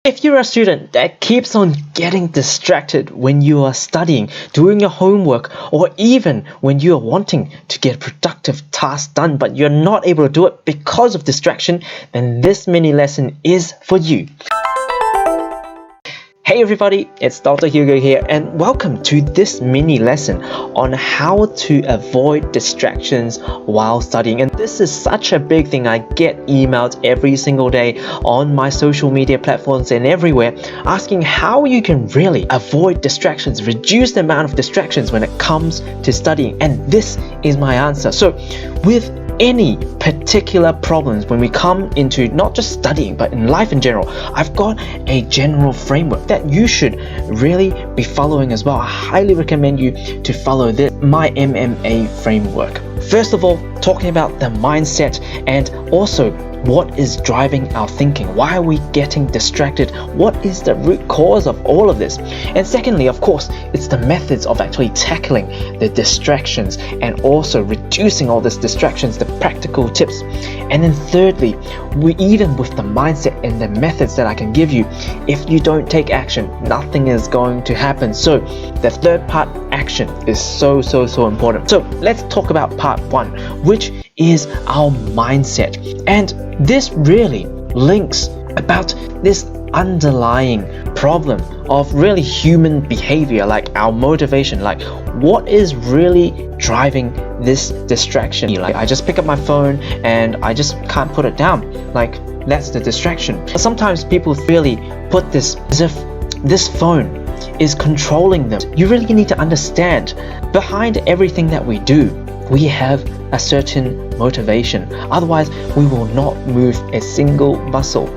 If you're a student that keeps on getting distracted when you are studying, doing your homework, or even when you are wanting to get a productive task done but you're not able to do it because of distraction, then this mini lesson is for you. Hey everybody, it's Dr. Hugo here and welcome to this mini lesson on how to avoid distractions while studying. And this is such a big thing. I get emails every single day on my social media platforms and everywhere asking how you can really avoid distractions, reduce the amount of distractions when it comes to studying. And this is my answer. So with any particular problems when we come into not just studying but in life in general, I've got a general framework that you should really be following as well. I highly recommend you to follow my MMA framework. First of all, talking about the mindset and also what is driving our thinking. Why are we getting distracted? What is the root cause of all of this? And secondly, of course, it's the methods of actually tackling the distractions and also reducing all these distractions, the practical tips. And then thirdly, even with the mindset and the methods that I can give you, if you don't take action, nothing is going to happen. So the third part, action, is so important. So let's talk about part one, which is our mindset. And this really links about this underlying problem of really human behavior, like our motivation, like what is really driving this distraction. Like I just pick up my phone and I just can't put it down. Like that's the distraction. Sometimes people really put this as if this phone is controlling them. You really need to understand behind everything that we do, we have a certain motivation. Otherwise, we will not move a single muscle.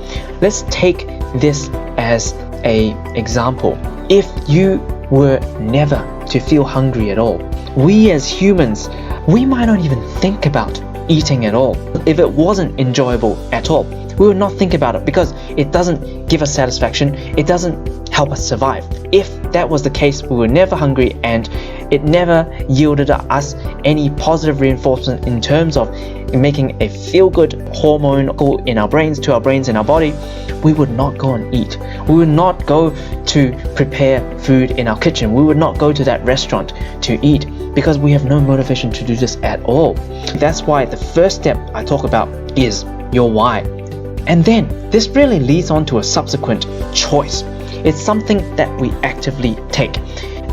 Let's take this as an example. If you were never to feel hungry at all, we as humans, we might not even think about eating at all. If it wasn't enjoyable at all, we would not think about it because it doesn't give us satisfaction. It doesn't help us survive. If that was the case, we were never hungry and it never yielded us any positive reinforcement in terms of making a feel-good hormone go in our brains, to our brains in our body, we would not go and eat. We would not go to prepare food in our kitchen. We would not go to that restaurant to eat because we have no motivation to do this at all. That's why the first step I talk about is your why. And then this really leads on to a subsequent choice. It's something that we actively take.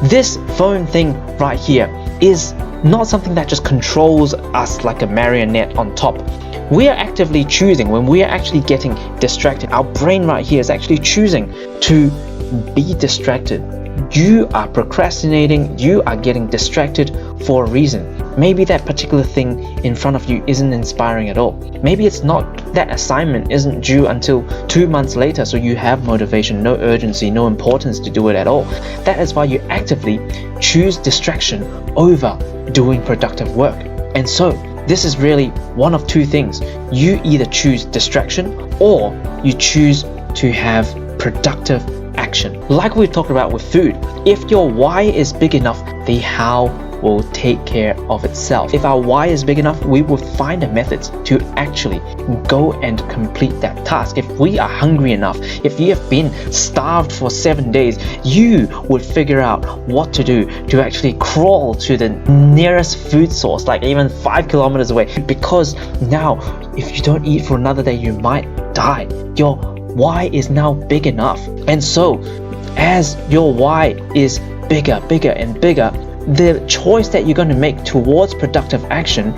This phone thing right here is not something that just controls us like a marionette on top. We are actively choosing. When we are actually getting distracted, our brain right here is actually choosing to be distracted. You are procrastinating, you are getting distracted for a reason. Maybe that particular thing in front of you isn't inspiring at all. Maybe it's not, that assignment isn't due until 2 months later, so you have motivation, no urgency, no importance to do it at all. That is why you actively choose distraction over doing productive work. And so this is really one of two things. You either choose distraction or you choose to have productive action. Like we talked about with food, if your why is big enough, the how will take care of itself. If our why is big enough, we will find the methods to actually go and complete that task. If we are hungry enough, if you have been starved for 7 days, you would figure out what to do to actually crawl to the nearest food source, like even 5 kilometers away, because now if you don't eat for another day, you might die. Your why is now big enough. And so as your why is bigger and bigger, the choice that you're going to make towards productive action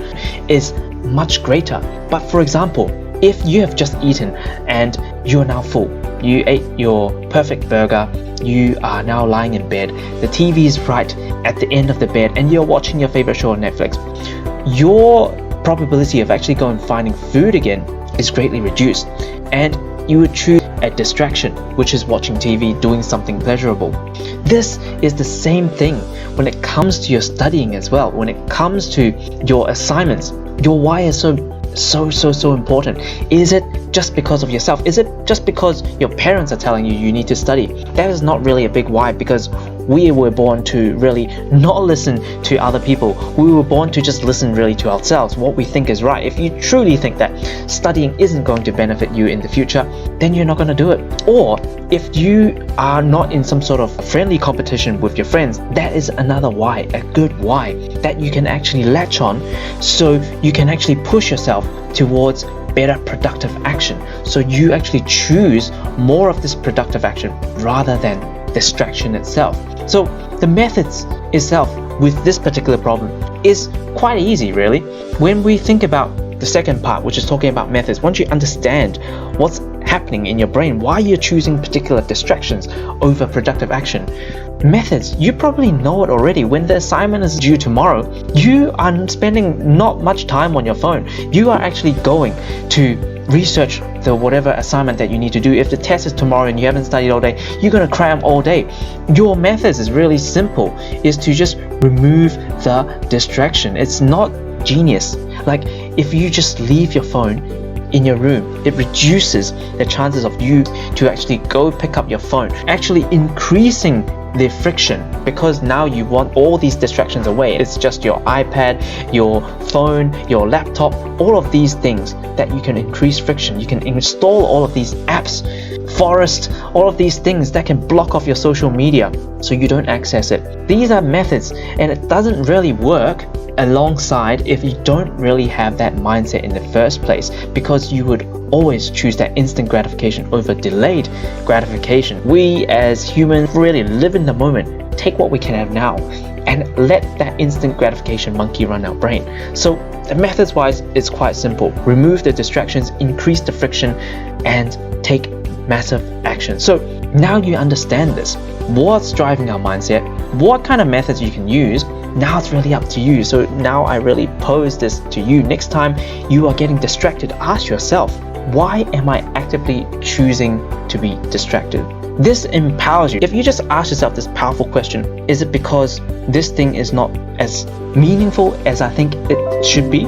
is much greater. But for example, if you have just eaten and you're now full, you ate your perfect burger, you are now lying in bed, the TV is right at the end of the bed and you're watching your favorite show on Netflix, your probability of actually going and finding food again is greatly reduced, and you would choose a distraction, which is watching TV, doing something pleasurable. This is the same thing when it comes to your studying as well. When it comes to your assignments, your why is so important. Is it just because of yourself? Is it just because your parents are telling you you need to study? That is not really a big why, because we were born to really not listen to other people. We were born to just listen really to ourselves, what we think is right. If you truly think that studying isn't going to benefit you in the future, then you're not going to do it. Or if you are not in some sort of friendly competition with your friends, that is another why, a good why, that you can actually latch on, so you can actually push yourself towards better productive action. So you actually choose more of this productive action rather than distraction itself. So the methods itself with this particular problem is quite easy, really. When we think about the second part, which is talking about methods, once you understand what's happening in your brain, why you're choosing particular distractions over productive action, methods, you probably know it already. When the assignment is due tomorrow, you are spending not much time on your phone. You are actually going to research the whatever assignment that you need to do. If the test is tomorrow and you haven't studied all day, you're going to cram all day. Your methods is really simple, is to just remove the distraction. It's not genius. Like, if you just leave your phone in your room, it reduces the chances of you to actually go pick up your phone, actually increasing the friction, because now you want all these distractions away. It's just your iPad, your phone, your laptop, all of these things that you can increase friction. You can install all of these apps, Forest, all of these things that can block off your social media so you don't access it. These are methods, and it doesn't really work alongside if you don't really have that mindset in the first place, because you would always choose that instant gratification over delayed gratification. We as humans really live in the moment, take what we can have now, and let that instant gratification monkey run our brain. So the methods wise, it's quite simple. Remove the distractions, increase the friction, and take massive action. So now you understand this, what's driving our mindset, what kind of methods you can use. Now it's really up to you. So now I really pose this to you. Next time you are getting distracted, ask yourself, why am I actively choosing to be distracted? This empowers you. If you just ask yourself this powerful question, is it because this thing is not as meaningful as I think it should be?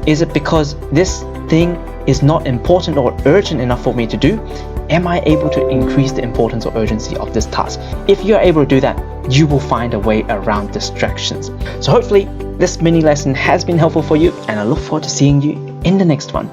Is it because this thing is not important or urgent enough for me to do? Am I able to increase the importance or urgency of this task? If you're able to do that, you will find a way around distractions. So hopefully this mini lesson has been helpful for you, and I look forward to seeing you in the next one.